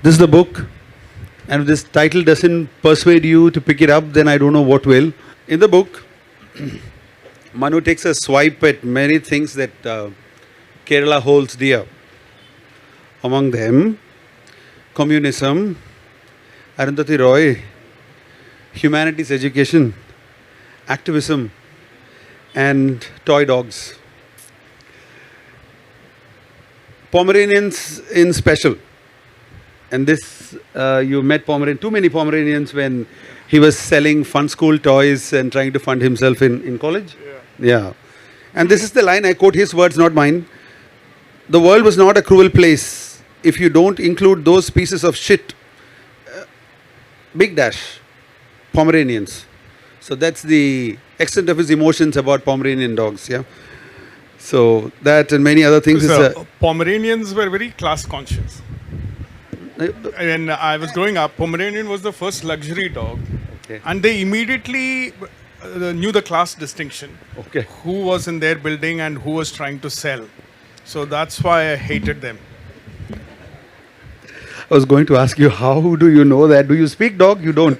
This is the book. And if this title doesn't persuade you to pick it up, then I don't know what will. In the book, Manu takes a swipe at many things that Kerala holds dear. Among them, communism, Arundhati Roy, humanities education, activism, and toy dogs. Pomeranians in special. And this, you met too many Pomeranians when he was selling fun school toys and trying to fund himself in college. Yeah. And this is the line, I quote his words, not mine. The world was not a cruel place if you don't include those pieces of shit. Big dash. Pomeranians. So that's the extent of his emotions about Pomeranian dogs. Yeah. So that and many other things. Pomeranians were very class conscious. When I was growing up, Pomeranian was the first luxury dog. Okay. And they immediately knew the class distinction. Okay. Who was in their building and who was trying to sell. So that's why I hated them. I was going to ask you, how do you know that? Do you speak dog? You don't.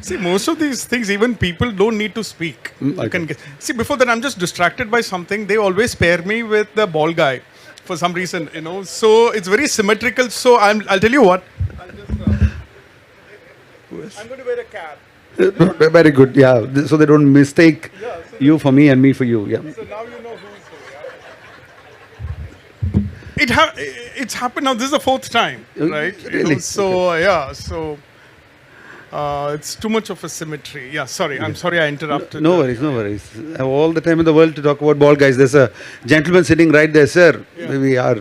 See, most of these things, even people don't need to speak. You can guess. See, before that, I'm just distracted by something. They always pair me with the ball guy for some reason, So it's very symmetrical. So I'll tell you what. I'm going to wear a cap. Very good. Yeah. So they don't mistake you for me and me for you. Yeah. So now you know who's who. It's happened now. This is the fourth time, right? Really? So it's too much of a symmetry. Yeah, sorry. I'm sorry I interrupted. No worries. I have all the time in the world to talk about ball guys. There's a gentleman sitting right there, sir. Yeah. We are.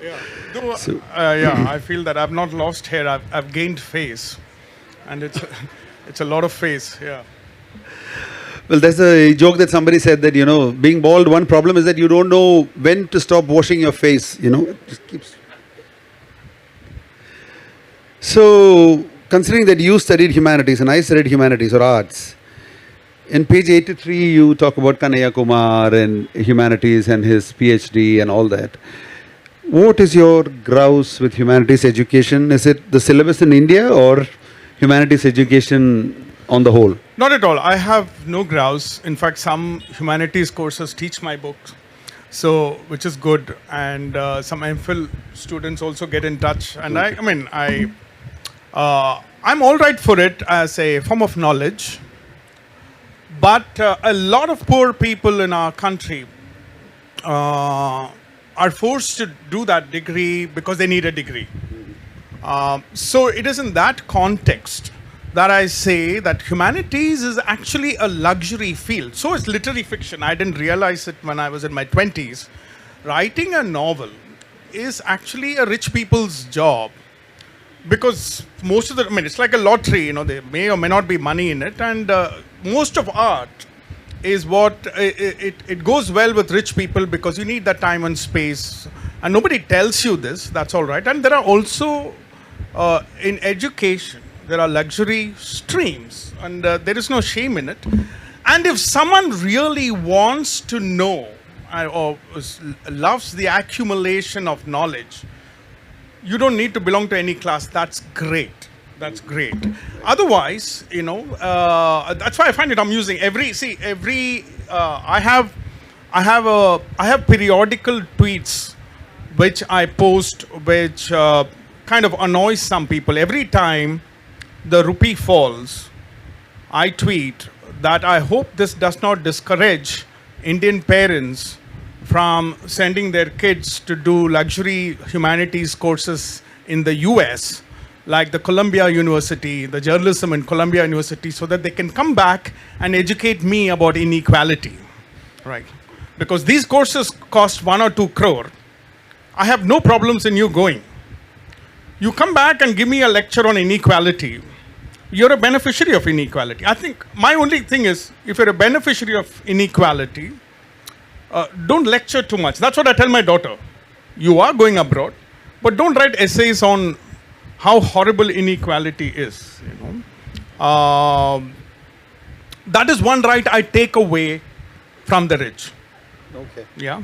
Yeah. Though, I feel that I've not lost hair. I've gained face, and it's a lot of face. Yeah. Well, there's a joke that somebody said that being bald, one problem is that you don't know when to stop washing your face. It just keeps. So, considering that you studied humanities and I studied humanities or arts, in page 83 you talk about Kanhaiya Kumar and humanities and his PhD and all that. What is your grouse with humanities education? Is it the syllabus in India or humanities education on the whole? Not at all. I have no grouse. In fact, some humanities courses teach my books, which is good. And some MPhil students also get in touch. And I'm all right for it as a form of knowledge. But a lot of poor people in our country are forced to do that degree because they need a degree. So it is in that context that I say that humanities is actually a luxury field. So is literary fiction. I didn't realize it when I was in my 20s. Writing a novel is actually a rich people's job. Because most of it's like a lottery, there may or may not be money in it. And most of art is it goes well with rich people because you need that time and space. And nobody tells you this, that's all right. And there are also, in education, there are luxury streams. And there is no shame in it. And if someone really wants to know or loves the accumulation of knowledge, you don't need to belong to any class. That's great. Otherwise, that's why I find it amusing. I have periodical tweets which I post, which kind of annoys some people. Every time the rupee falls, I tweet that I hope this does not discourage Indian parents from sending their kids to do luxury humanities courses in the US, like the Columbia University, the journalism in Columbia University, so that they can come back and educate me about inequality, right? Because these courses cost 1 or 2 crore. I have no problems in you going. You come back and give me a lecture on inequality. You're a beneficiary of inequality. I think my only thing is, if you're a beneficiary of inequality, don't lecture too much. That's what I tell my daughter. You are going abroad, but don't write essays on how horrible inequality is. That is one right I take away from the rich. Okay. Yeah.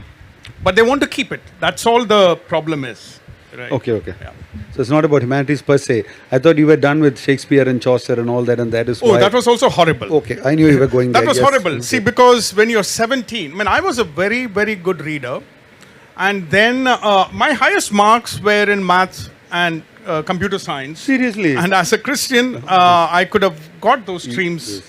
But they want to keep it. That's all the problem is. Right. Okay, okay. Yeah. So it's not about humanities per se. I thought you were done with Shakespeare and Chaucer and all that, and that is Oh, why. that was also horrible. Okay, I knew you were going That there. was yes. horrible. Okay. See, because when you're 17, I mean, I was a very, very good reader. And then my highest marks were in maths and computer science. Seriously? And as a Christian, I could have got those streams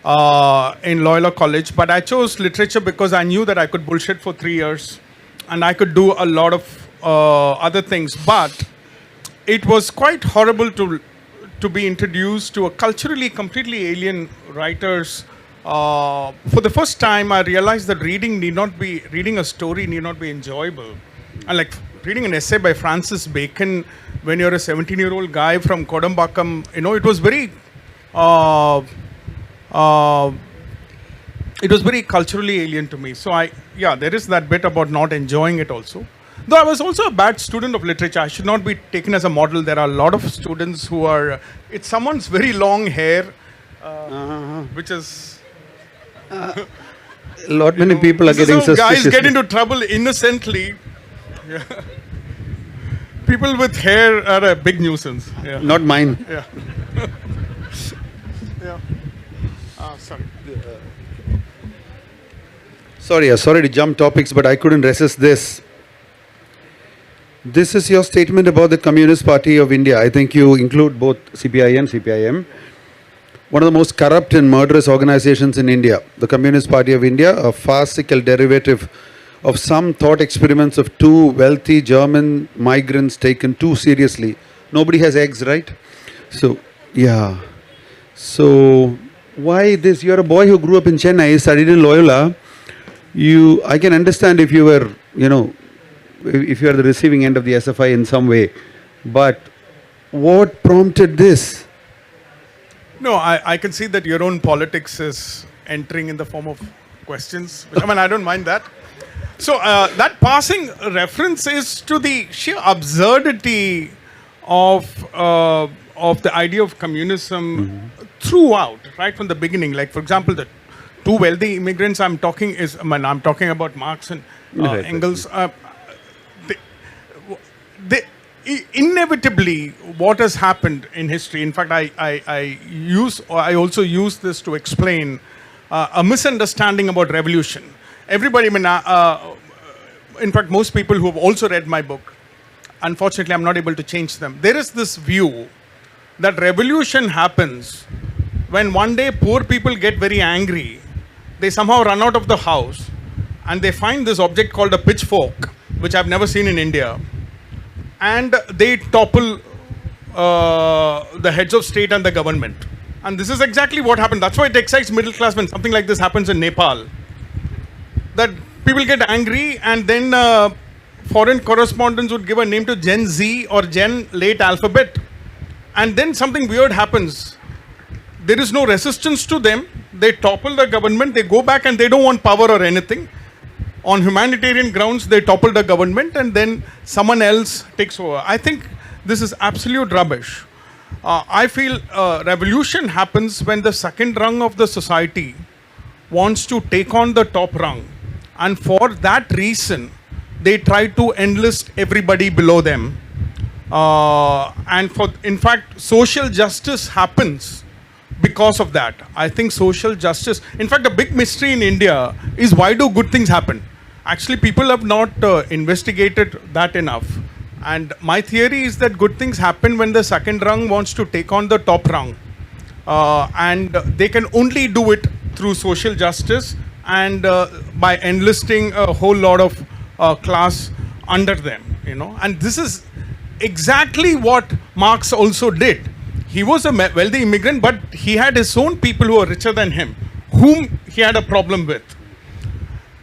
in Loyola College. But I chose literature because I knew that I could bullshit for 3 years. And I could do a lot of other things. But it was quite horrible to be introduced to a culturally completely alien writers. For the first time, I realized that reading a story need not be enjoyable. And like reading an essay by Francis Bacon when you're a 17-year-old guy from Kodambakkam, it was very culturally alien to me. So there is that bit about not enjoying it also. Though I was also a bad student of literature, I should not be taken as a model. There are a lot of students who are, it's someone's very long hair, which is... Many people are this is getting how guys suspicious. get into trouble innocently. Yeah. People with hair are a big nuisance. Yeah. Not mine. Yeah. Yeah. Sorry. Sorry to jump topics, but I couldn't resist this. This is your statement about the Communist Party of India. I think you include both CPI and CPIM. One of the most corrupt and murderous organizations in India. The Communist Party of India, a farcical derivative of some thought experiments of two wealthy German migrants taken too seriously. Nobody has eggs, right? So, yeah. So, why this? You're a boy who grew up in Chennai, studied in Loyola. I can understand if you were, if you are the receiving end of the SFI in some way. But what prompted this? No, I can see that your own politics is entering in the form of questions. I mean, I don't mind that. So that passing reference is to the sheer absurdity of the idea of communism throughout, right from the beginning. Like, for example, the two wealthy immigrants I'm talking about Marx and Engels. Inevitably, what has happened in history, in fact, I also use this to explain a misunderstanding about revolution. Everybody, in fact, most people who have also read my book, unfortunately, I'm not able to change them. There is this view that revolution happens when one day poor people get very angry, they somehow run out of the house, and they find this object called a pitchfork, which I've never seen in India. And they topple the heads of state and the government. And this is exactly what happened. That's why it excites middle class when something like this happens in Nepal. That people get angry, and then foreign correspondents would give a name to Gen Z or Gen late alphabet. And then something weird happens. There is no resistance to them. They topple the government. They go back and they don't want power or anything. On humanitarian grounds, they topple the government, and then someone else takes over. I think this is absolute rubbish. I feel revolution happens when the second rung of the society wants to take on the top rung. And for that reason, they try to enlist everybody below them. In fact, social justice happens because of that. I think social justice, in fact, a big mystery in India is why do good things happen? Actually, people have not investigated that enough. And my theory is that good things happen when the second rung wants to take on the top rung. And they can only do it through social justice and by enlisting a whole lot of class under them. And this is exactly what Marx also did. He was a wealthy immigrant, but he had his own people who were richer than him, whom he had a problem with.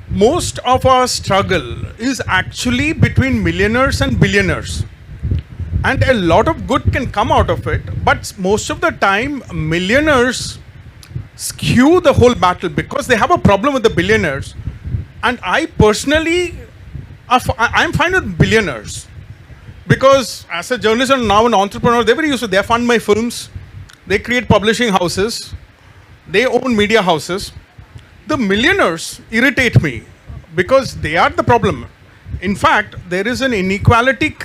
Most of our struggle is actually between millionaires and billionaires. And a lot of good can come out of it, but most of the time, millionaires skew the whole battle because they have a problem with the billionaires. And I personally, I'm fine with billionaires. Because as a journalist and now an entrepreneur, they're very used to, they fund my films, they create publishing houses, they own media houses. The millionaires irritate me because they are the problem. In fact, there is an inequality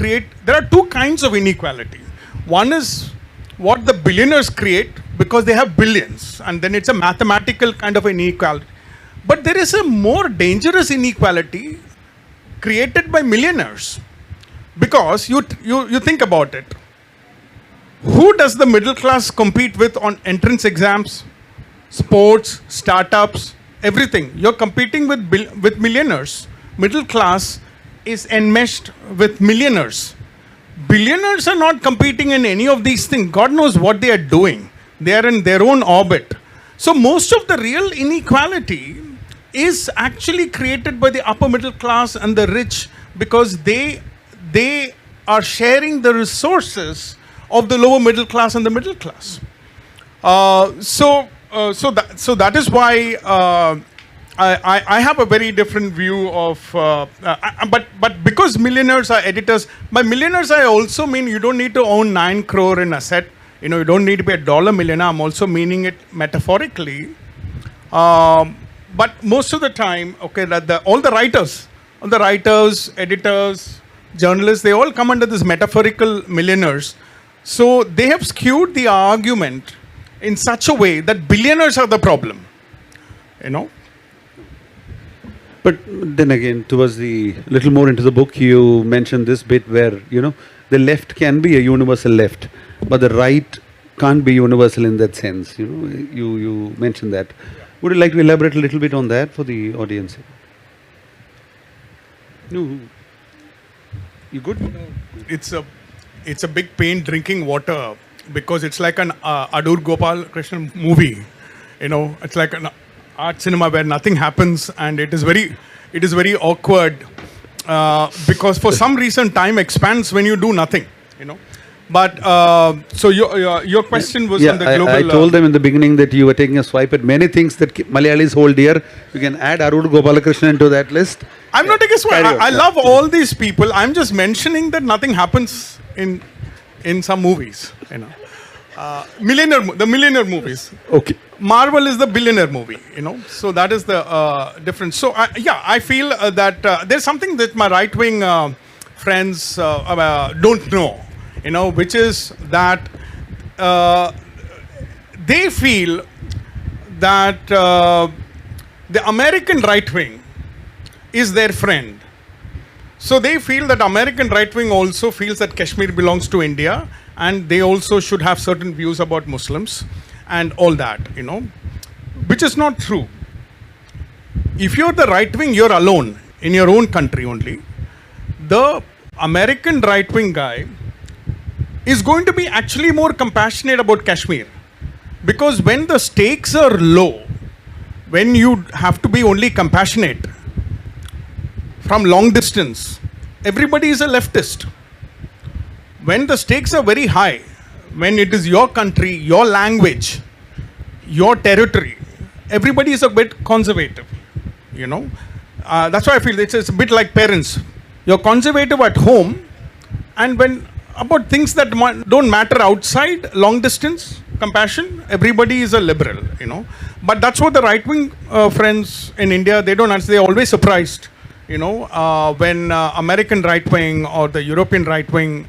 there are two kinds of inequality. One is what the billionaires create because they have billions, and then it's a mathematical kind of inequality. But there is a more dangerous inequality created by millionaires. Because you think about it. Who does the middle class compete with on entrance exams, sports, startups, everything? You're competing with millionaires. Middle class is enmeshed with millionaires. Billionaires are not competing in any of these things. God knows what they are doing. They are in their own orbit. So most of the real inequality is actually created by the upper middle class and the rich, because they are sharing the resources of the lower middle class and the middle class. So that is why I have a very different view of. But because millionaires are editors, by millionaires I also mean you don't need to own 9 crore in asset. You don't need to be a dollar millionaire. I'm also meaning it metaphorically. But most of the time, okay, that all the writers, editors, journalists, they all come under this metaphorical millionaires. So they have skewed the argument in such a way that billionaires are the problem. But then again, towards the little more into the book, you mentioned this bit where, the left can be a universal left, but the right can't be universal in that sense. You mentioned that. Would you like to elaborate a little bit on that for the audience? No. You good? It's a big pain drinking water, because it's like an Adur Gopal Krishnan movie. It's like an art cinema where nothing happens, and it is very awkward, because for some reason time expands when you do nothing. But so your question was on the global. I told them in the beginning that you were taking a swipe at many things that Malayalis hold dear. You can add Adur Gopalakrishnan into that list. I'm not taking a swipe. I love all these people. I'm just mentioning that nothing happens in some movies. The millionaire movies. Okay. Marvel is the billionaire movie. So that is the difference. So I feel that there's something that my right-wing friends don't know. Which is that they feel that the American right wing is their friend. So they feel that American right wing also feels that Kashmir belongs to India, and they also should have certain views about Muslims and all that, which is not true. If you're the right wing, you're alone in your own country only. The American right wing guy is going to be actually more compassionate about Kashmir, because when the stakes are low, when you have to be only compassionate from long distance, everybody is a leftist. When the stakes are very high, when it is your country, your language, your territory, everybody is a bit conservative. That's why I feel it's a bit like parents. You're conservative at home, and when about things that don't matter outside, long distance, compassion, everybody is a liberal, But that's what the right-wing friends in India, they don't answer. They're always surprised, when American right-wing or the European right-wing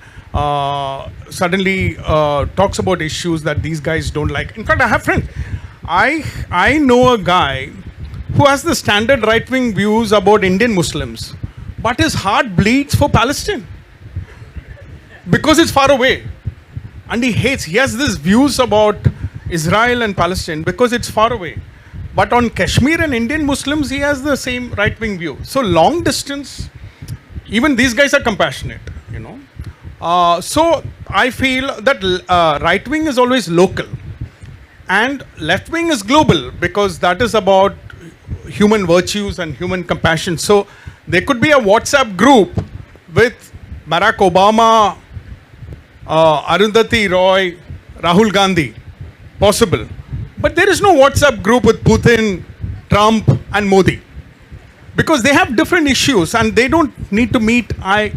suddenly talks about issues that these guys don't like. In fact, I have friends. I know a guy who has the standard right-wing views about Indian Muslims, but his heart bleeds for Palestine. Because it's far away. And he has these views about Israel and Palestine because it's far away. But on Kashmir and Indian Muslims, he has the same right-wing view. So long distance, even these guys are compassionate, So I feel that right-wing is always local. And left-wing is global, because that is about human virtues and human compassion. So there could be a WhatsApp group with Barack Obama, Arundhati Roy, Rahul Gandhi, possible. But there is no WhatsApp group with Putin, Trump and Modi, because they have different issues and they don't need to meet eye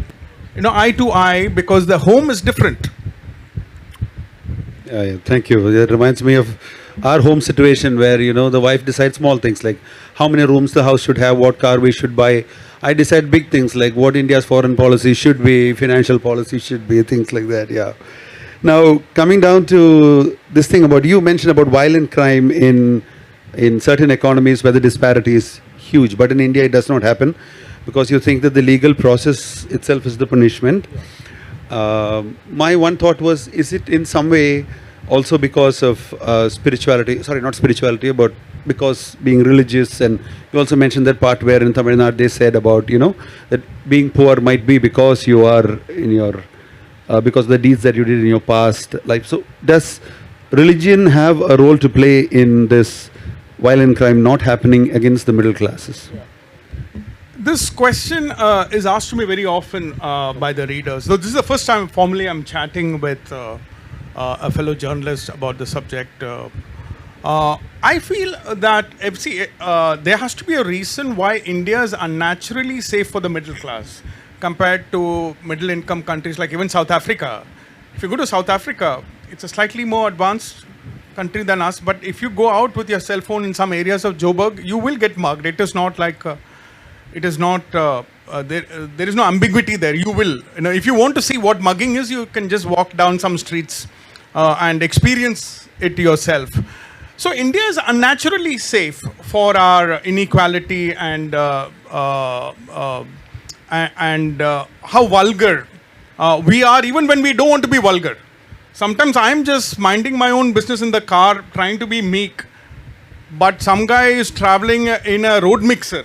to eye, because the home is different. Thank you. That reminds me of our home situation where, the wife decides small things like how many rooms the house should have, what car we should buy, I decide big things like what India's foreign policy should be, financial policy should be, things like that. Yeah. Now coming down to this thing about you mentioned about violent crime in certain economies where the disparity is huge, but in India it does not happen because you think that the legal process itself is the punishment. My one thought was, is it in some way also because of spirituality? Sorry, not spirituality, but because being religious. And you also mentioned that part where in Tamil Nadu they said about, that being poor might be because you are in your, because of the deeds that you did in your past life. So does religion have a role to play in this violent crime not happening against the middle classes? This question is asked to me very often by the readers. So this is the first time formally I'm chatting with a fellow journalist about the subject. I feel that there has to be a reason why India is unnaturally safe for the middle class compared to middle income countries like even South Africa. If you go to South Africa, it's a slightly more advanced country than us, but if you go out with your cell phone in some areas of Joburg, you will get mugged. It is not like... it is not, there is no ambiguity there. You will, if you want to see what mugging is, you can just walk down some streets and experience it yourself. So India is unnaturally safe for our inequality and how vulgar we are, even when we don't want to be vulgar. Sometimes I'm just minding my own business in the car, trying to be meek, but some guy is traveling in a road mixer,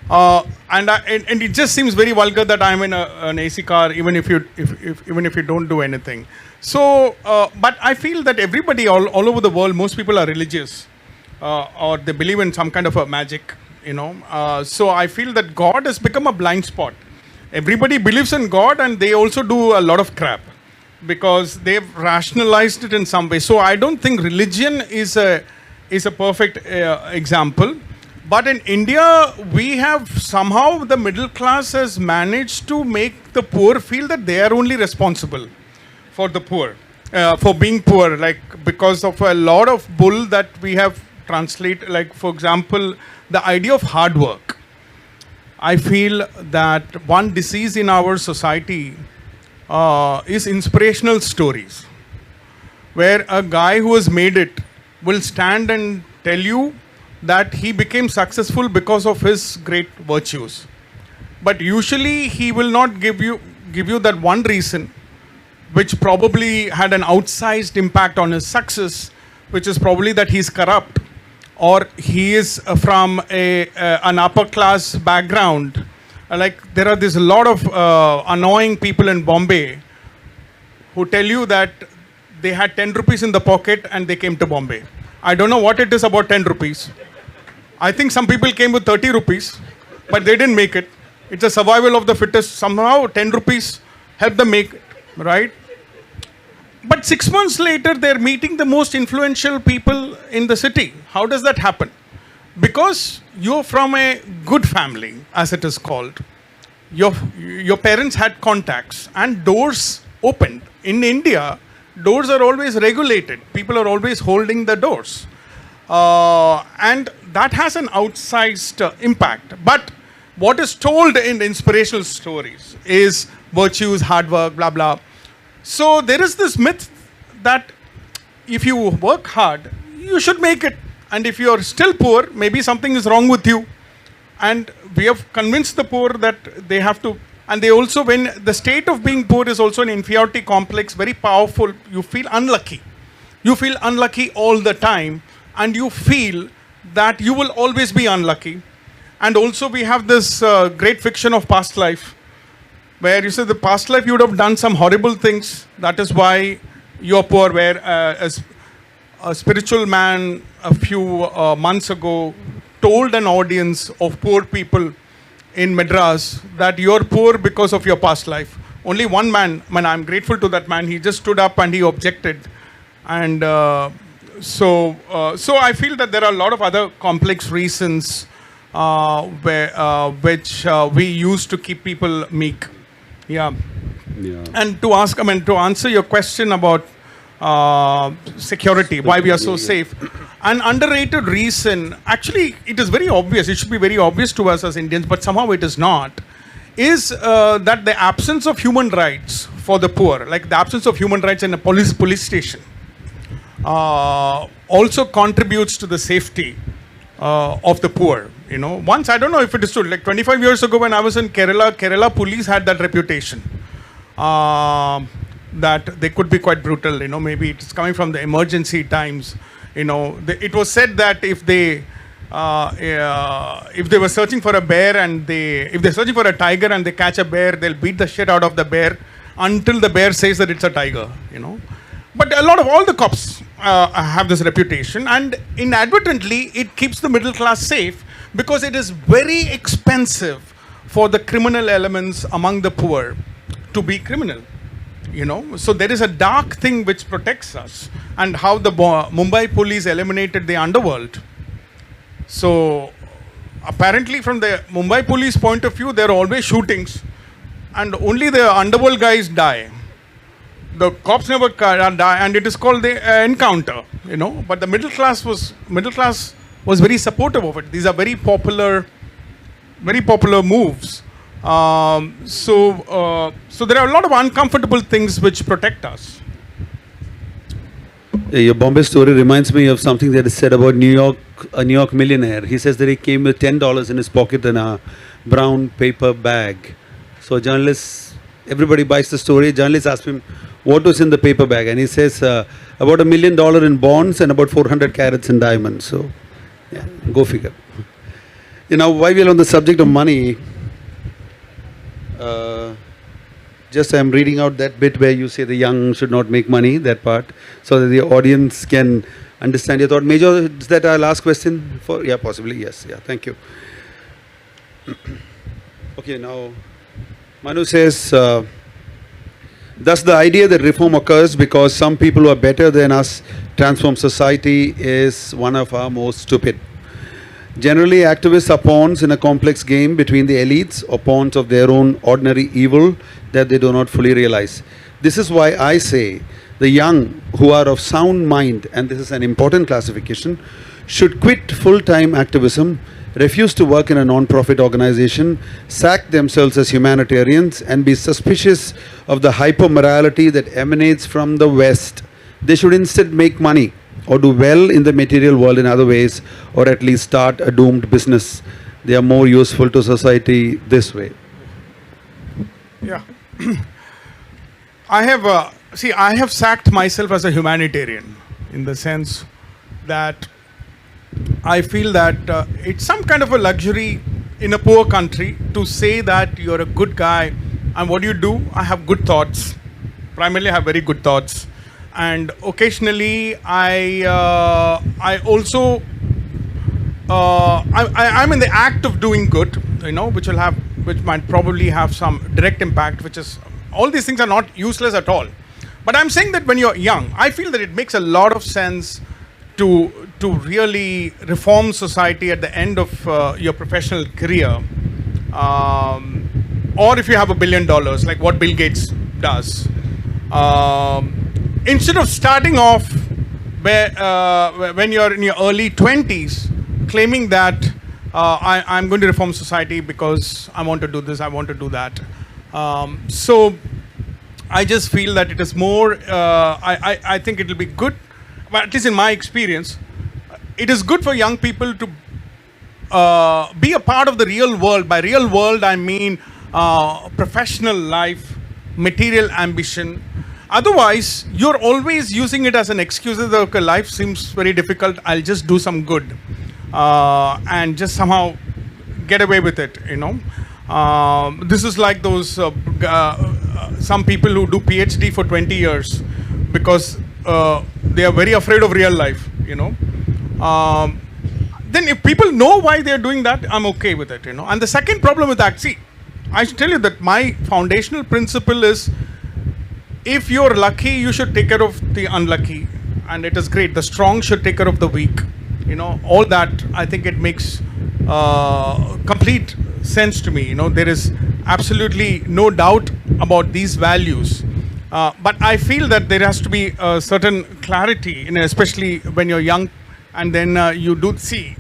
and it just seems very vulgar that I'm in an AC car, even if you don't do anything. So, but I feel that everybody all over the world, most people are religious, or they believe in some kind of a magic, So I feel that God has become a blind spot. Everybody believes in God, and they also do a lot of crap because they've rationalized it in some way. So I don't think religion is a perfect example. But in India, we have somehow, the middle class has managed to make the poor feel that they are only responsible for the poor, for being poor, like because of a lot of bull that we have translated, like for example, the idea of hard work. I feel that one disease in our society is inspirational stories, where a guy who has made it will stand and tell you that he became successful because of his great virtues. But usually he will not give you that one reason which probably had an outsized impact on his success, which is probably that he's corrupt or he is from an upper class background. Like there's a lot of annoying people in Bombay who tell you that they had 10 rupees in the pocket and they came to Bombay. I don't know what it is about 10 rupees. I think some people came with 30 rupees, but they didn't make it. It's a survival of the fittest. Somehow 10 rupees helped them make it, right? But 6 months later, they're meeting the most influential people in the city. How does that happen? Because you're from a good family, as it is called. Your parents had contacts and doors opened. In India, doors are always regulated. People are always holding the doors. And that has an outsized impact. But what is told in inspirational stories is virtues, hard work, blah, blah. So there is this myth that if you work hard, you should make it. And if you are still poor, maybe something is wrong with you. And we have convinced the poor that they have to. And they also, when the state of being poor is also an inferiority complex, very powerful, you feel unlucky. You feel unlucky all the time. And you feel that you will always be unlucky. And also we have this great fiction of past life, where you say the past life you would have done some horrible things. That is why you're poor. Where a spiritual man a few months ago told an audience of poor people in Madras that you're poor because of your past life. Only one man, I'm grateful to that man, he just stood up and he objected. And so I feel that there are a lot of other complex reasons which we use to keep people meek. Yeah. And to answer your question about security, why we are so safe. An underrated reason, actually, it is very obvious, it should be very obvious to us as Indians, but somehow it is not, is that the absence of human rights for the poor, like the absence of human rights in a police station, also contributes to the safety of the poor. You know, once, I don't know if it is true, like 25 years ago when I was in Kerala police had that reputation. That they could be quite brutal, you know, maybe it's coming from the emergency times. You know, it was said that if they were searching for a bear and if they're searching for a tiger and they catch a bear, they'll beat the shit out of the bear until the bear says that it's a tiger, you know. But all the cops have this reputation, and inadvertently it keeps the middle class safe because it is very expensive for the criminal elements among the poor to be criminal. You know, so there is a dark thing which protects us, and how the Mumbai police eliminated the underworld. So apparently from the Mumbai police point of view, there are always shootings and only the underworld guys die. The cops never die, and it is called the encounter, you know. But the middle class was very supportive of it. These are very popular moves. So there are a lot of uncomfortable things which protect us. Your Bombay story reminds me of something that is said about a New York millionaire. He says that he came with $10 in his pocket in a brown paper bag. So everybody buys the story. Journalists ask him what was in the paper bag, and he says about $1 million in bonds and about 400 carats in diamonds. So, yeah, go figure. You know, while we're on the subject of money, just I'm reading out that bit where you say the young should not make money, that part, so that the audience can understand your thought. Major, is that our last question? Yeah, possibly, yes. Yeah, thank you. Okay, now, Manu says, thus the idea that reform occurs because some people who are better than us transform society is one of our most stupid. Generally, activists are pawns in a complex game between the elites, or pawns of their own ordinary evil that they do not fully realize. This is why I say the young who are of sound mind, and this is an important classification, should quit full-time activism, refuse to work in a non-profit organization, sack themselves as humanitarians, and be suspicious of the hyper-morality that emanates from the West. They should instead make money, or do well in the material world in other ways, or at least start a doomed business. They are more useful to society this way. Yeah. I have sacked myself as a humanitarian, in the sense that I feel that it's some kind of a luxury in a poor country to say that you're a good guy. And what do? I have good thoughts. Primarily, I have very good thoughts. And occasionally, I also I'm in the act of doing good, you know, which might probably have some direct impact. All these things are not useless at all. But I'm saying that when you're young, I feel that it makes a lot of sense to really reform society at the end of your professional career, or if you have $1 billion, like what Bill Gates does. Instead of starting off when you're in your early 20s, claiming that I'm going to reform society because I want to do this, I want to do that. So I just feel that it is more, I think it will be good, but at least in my experience, it is good for young people to be a part of the real world. By real world, I mean professional life, material ambition. Otherwise, you're always using it as an excuse that, okay, life seems very difficult, I'll just do some good and just somehow get away with it, you know. This is like those some people who do PhD for 20 years because they are very afraid of real life, you know. Then if people know why they're doing that, I'm okay with it, you know. And the second problem with that, see, I should tell you that my foundational principle is, if you're lucky, you should take care of the unlucky. And it is great. The strong should take care of the weak. You know, all that, I think it makes complete sense to me. You know, there is absolutely no doubt about these values. But I feel that there has to be a certain clarity, you know, especially when you're young and then you do see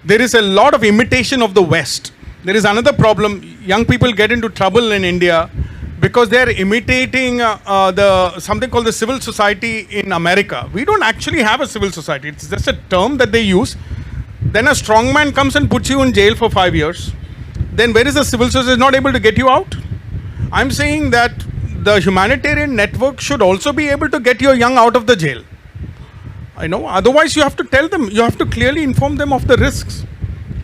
there is a lot of imitation of the West. There is another problem. Young people get into trouble in India because they are imitating something called the civil society in America. We don't actually have a civil society. It's just a term that they use. Then a strongman comes and puts you in jail for 5 years. Then where is the civil society not able to get you out? I'm saying that the humanitarian network should also be able to get your young out of the jail. Otherwise you have to tell them, you have to clearly inform them of the risks.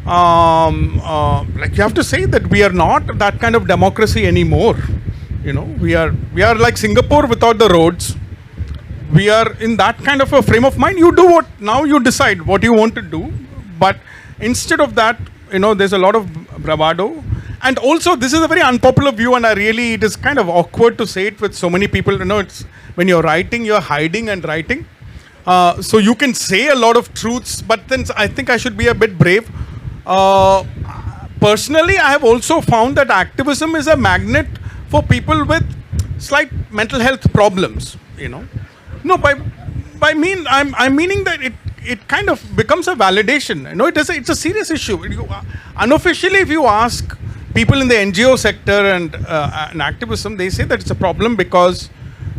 Like you have to say that we are not that kind of democracy anymore. We are like Singapore without the roads. We are in that kind of a frame of mind. You do what, now you decide what you want to do. But instead of that, there's a lot of bravado. And also, this is a very unpopular view, and it is kind of awkward to say it with so many people. It's when you're writing, you're hiding and writing. So you can say a lot of truths, but then I think I should be a bit brave. Personally, I have also found that activism is a magnet for people with slight mental health problems. No, I'm meaning that it kind of becomes a validation. It's a serious issue. Unofficially, if you ask people in the NGO sector and activism, they say that it's a problem because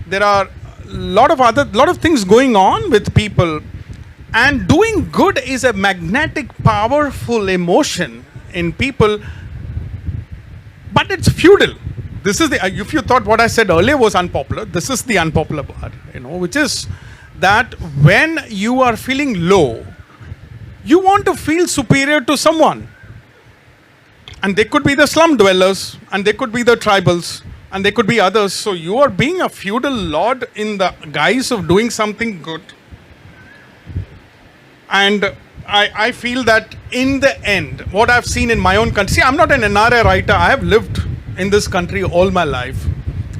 there are a lot of things going on with people, and doing good is a magnetic, powerful emotion in people, but it's feudal. This is if you thought what I said earlier was unpopular, this is the unpopular part, which is that when you are feeling low, you want to feel superior to someone. And they could be the slum dwellers, and they could be the tribals, and they could be others. So you are being a feudal lord in the guise of doing something good. And I feel that in the end, what I've seen in my own country, see, I'm not an NRA writer. I have lived in this country all my life.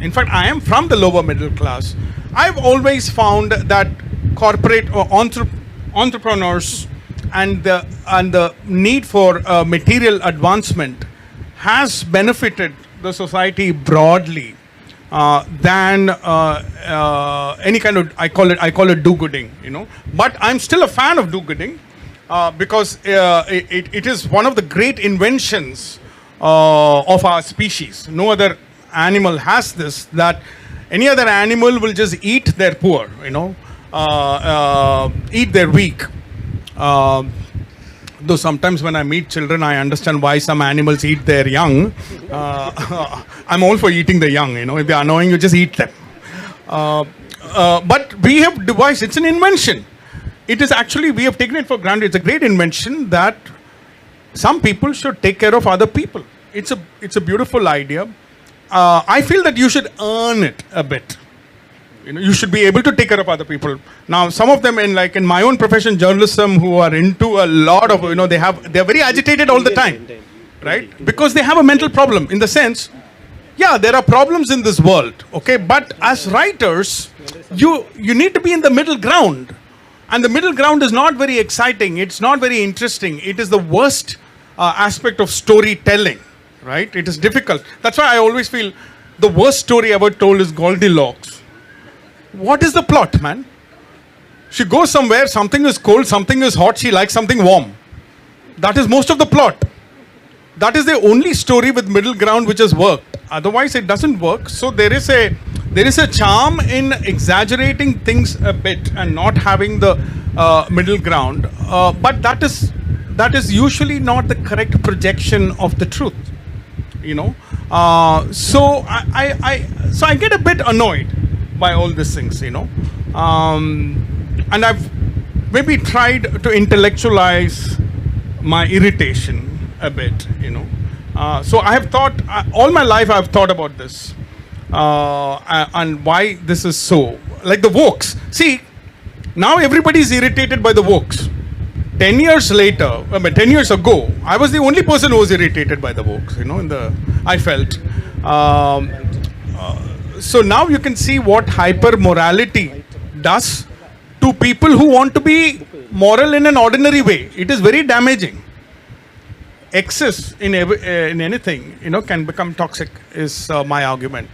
In fact, I am from the lower middle class. I've always found that corporate or entrepreneurs and the need for material advancement has benefited the society broadly than any kind of I call it do-gooding. But I'm still a fan of do-gooding because it is one of the great inventions of our species. No other animal has this, that any other animal will just eat their poor, eat their weak. Though sometimes when I meet children, I understand why some animals eat their young. I'm all for eating the young, if they're annoying, you just eat them. But we have devised, it's an invention. It is actually, we have taken it for granted. It's a great invention that some people should take care of other people. It's a beautiful idea. I feel that you should earn it a bit. You should be able to take care of other people. Now, some of them in my own profession, journalism, who are into a lot of, they're very agitated all the time, right? Because they have a mental problem in the sense, yeah, there are problems in this world, okay? But as writers, you need to be in the middle ground. And the middle ground is not very exciting. It's not very interesting. It is the worst aspect of storytelling, right? It is difficult. That's why I always feel the worst story ever told is Goldilocks. What is the plot, man? She goes somewhere, something is cold, something is hot, she likes something warm. That is most of the plot. That is the only story with middle ground which has worked. Otherwise, it doesn't work. So there is a charm in exaggerating things a bit and not having the middle ground. But that is usually not the correct projection of the truth. So I get a bit annoyed by all these things, and I've maybe tried to intellectualize my irritation a bit, So I have thought, all my life I've thought about this and why this is so. Like the Wokes. See, now everybody is irritated by the Wokes. 10 years later, 10 years ago, I was the only person who was irritated by the Wokes, I felt. So now you can see what hyper-morality does to people who want to be moral in an ordinary way. It is very damaging. Excess in anything, can become toxic, is my argument.